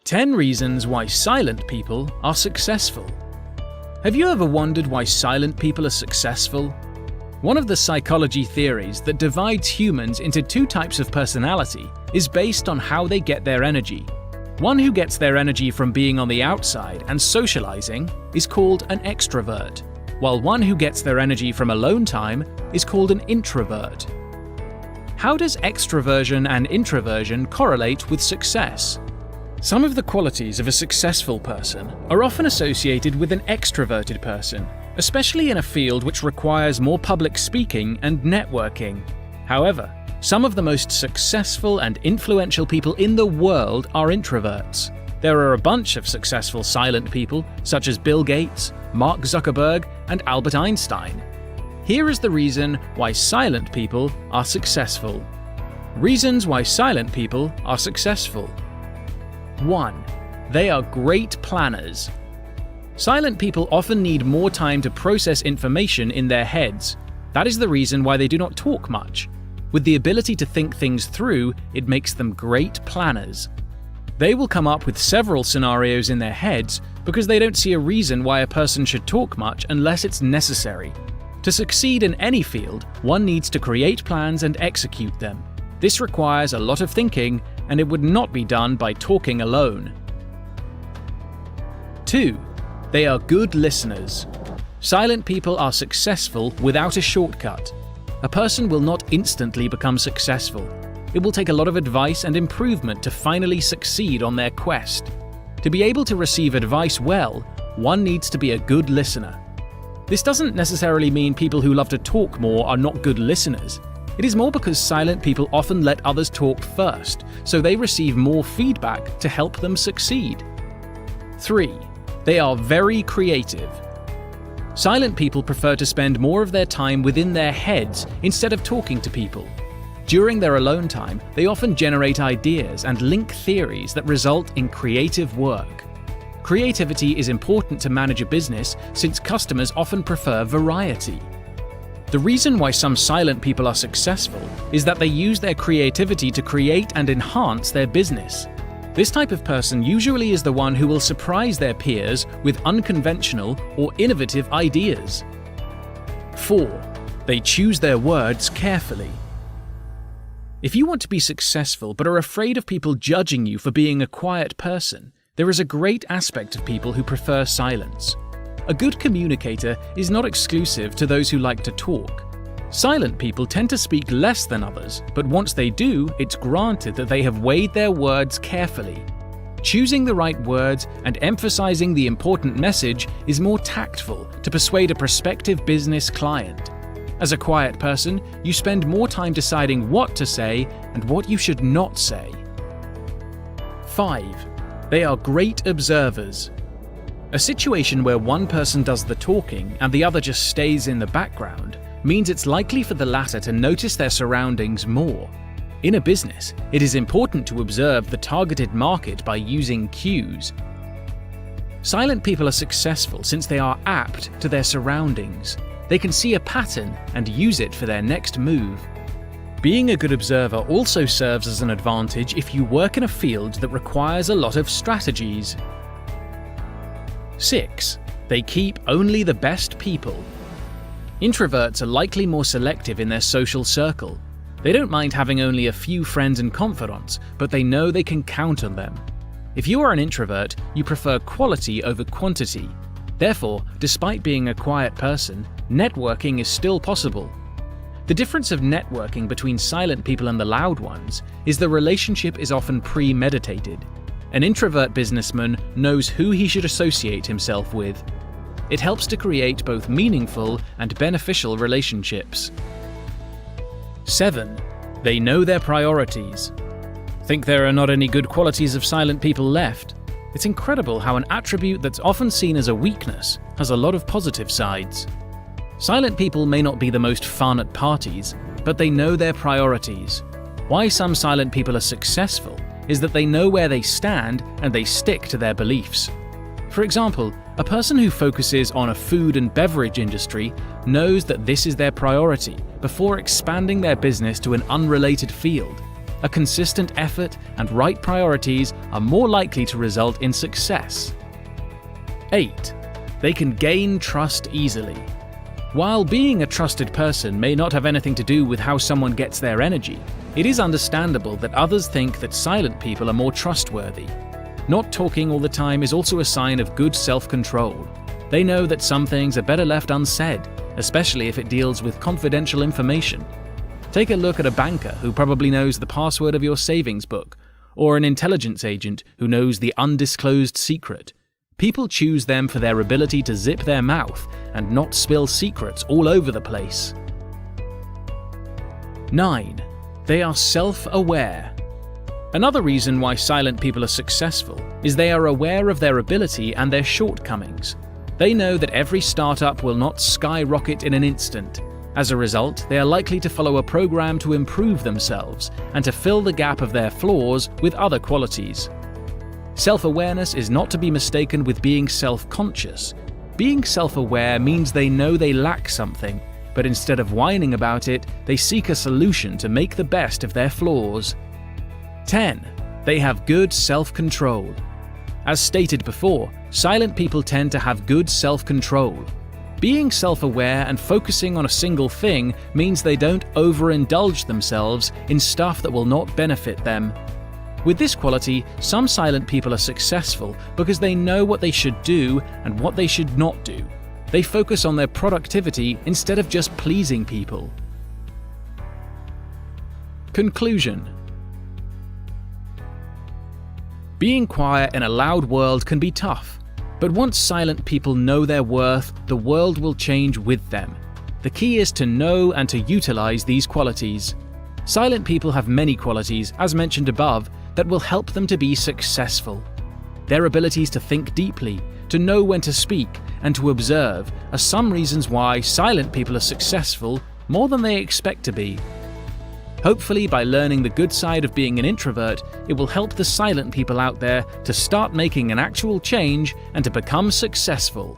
10 reasons why silent people are successful. Have you ever wondered why silent people are successful? One of the psychology theories that divides humans into two types of personality is based on how they get their energy. One who gets their energy from being on the outside and socializing is called an extrovert, while one who gets their energy from alone time is called an introvert. How does extroversion and introversion correlate with success? Some of the qualities of a successful person are often associated with an extroverted person, especially in a field which requires more public speaking and networking. However, some of the most successful and influential people in the world are introverts. There are a bunch of successful silent people, such as Bill Gates, Mark Zuckerberg, and Albert Einstein. Here is the reason why silent people are successful. Reasons why silent people are successful. 1. They are great planners. Silent people often need more time to process information in their heads. That is the reason why they do not talk much. With the ability to think things through, it makes them great planners. They will come up with several scenarios in their heads because they don't see a reason why a person should talk much unless it's necessary. To succeed in any field, one needs to create plans and execute them. This requires a lot of thinking, and it would not be done by talking alone. 2. They are good listeners. Silent people are successful without a shortcut. A person will not instantly become successful. It will take a lot of advice and improvement to finally succeed on their quest. To be able to receive advice well, one needs to be a good listener. This doesn't necessarily mean people who love to talk more are not good listeners. It is more because silent people often let others talk first, so they receive more feedback to help them succeed. 3. They are very creative. Silent people prefer to spend more of their time within their heads instead of talking to people. During their alone time, they often generate ideas and link theories that result in creative work. Creativity is important to manage a business since customers often prefer variety. The reason why some silent people are successful is that they use their creativity to create and enhance their business. This type of person usually is the one who will surprise their peers with unconventional or innovative ideas. 4. They choose their words carefully. If you want to be successful but are afraid of people judging you for being a quiet person, there is a great aspect of people who prefer silence. A good communicator is not exclusive to those who like to talk. Silent people tend to speak less than others, but once they do, it's granted that they have weighed their words carefully. Choosing the right words and emphasizing the important message is more tactful to persuade a prospective business client. As a quiet person, you spend more time deciding what to say and what you should not say. 5. They are great observers. A situation where one person does the talking and the other just stays in the background means it's likely for the latter to notice their surroundings more. In a business, it is important to observe the targeted market by using cues. Silent people are successful since they are apt to their surroundings. They can see a pattern and use it for their next move. Being a good observer also serves as an advantage if you work in a field that requires a lot of strategies. 6. They keep only the best people. Introverts are likely more selective in their social circle. They don't mind having only a few friends and confidants, but they know they can count on them. If you are an introvert, you prefer quality over quantity. Therefore, despite being a quiet person, networking is still possible. The difference of networking between silent people and the loud ones is the relationship is often premeditated. An introvert businessman knows who he should associate himself with. It helps to create both meaningful and beneficial relationships. 7. They know their priorities. Think there are not any good qualities of silent people left? It's incredible how an attribute that's often seen as a weakness has a lot of positive sides. Silent people may not be the most fun at parties, but they know their priorities. Why some silent people are successful is that they know where they stand and they stick to their beliefs. For example, a person who focuses on a food and beverage industry knows that this is their priority before expanding their business to an unrelated field. A consistent effort and right priorities are more likely to result in success. 8. They can gain trust easily. While being a trusted person may not have anything to do with how someone gets their energy, it is understandable that others think that silent people are more trustworthy. Not talking all the time is also a sign of good self-control. They know that some things are better left unsaid, especially if it deals with confidential information. Take a look at a banker who probably knows the password of your savings book, or an intelligence agent who knows the undisclosed secret. People choose them for their ability to zip their mouth and not spill secrets all over the place. 9. They are self-aware. Another reason why silent people are successful is they are aware of their ability and their shortcomings. They know that every startup will not skyrocket in an instant. As a result, they are likely to follow a program to improve themselves and to fill the gap of their flaws with other qualities. Self-awareness is not to be mistaken with being self-conscious. Being self-aware means they know they lack something, but instead of whining about it, they seek a solution to make the best of their flaws. 10. They have good self-control. As stated before, silent people tend to have good self-control. Being self-aware and focusing on a single thing means they don't overindulge themselves in stuff that will not benefit them. With this quality, some silent people are successful because they know what they should do and what they should not do. They focus on their productivity instead of just pleasing people. Conclusion. Being quiet in a loud world can be tough, but once silent people know their worth, the world will change with them. The key is to know and to utilize these qualities. Silent people have many qualities, as mentioned above, that will help them to be successful. Their abilities to think deeply, to know when to speak, and to observe are some reasons why silent people are successful more than they expect to be. Hopefully, by learning the good side of being an introvert, it will help the silent people out there to start making an actual change and to become successful.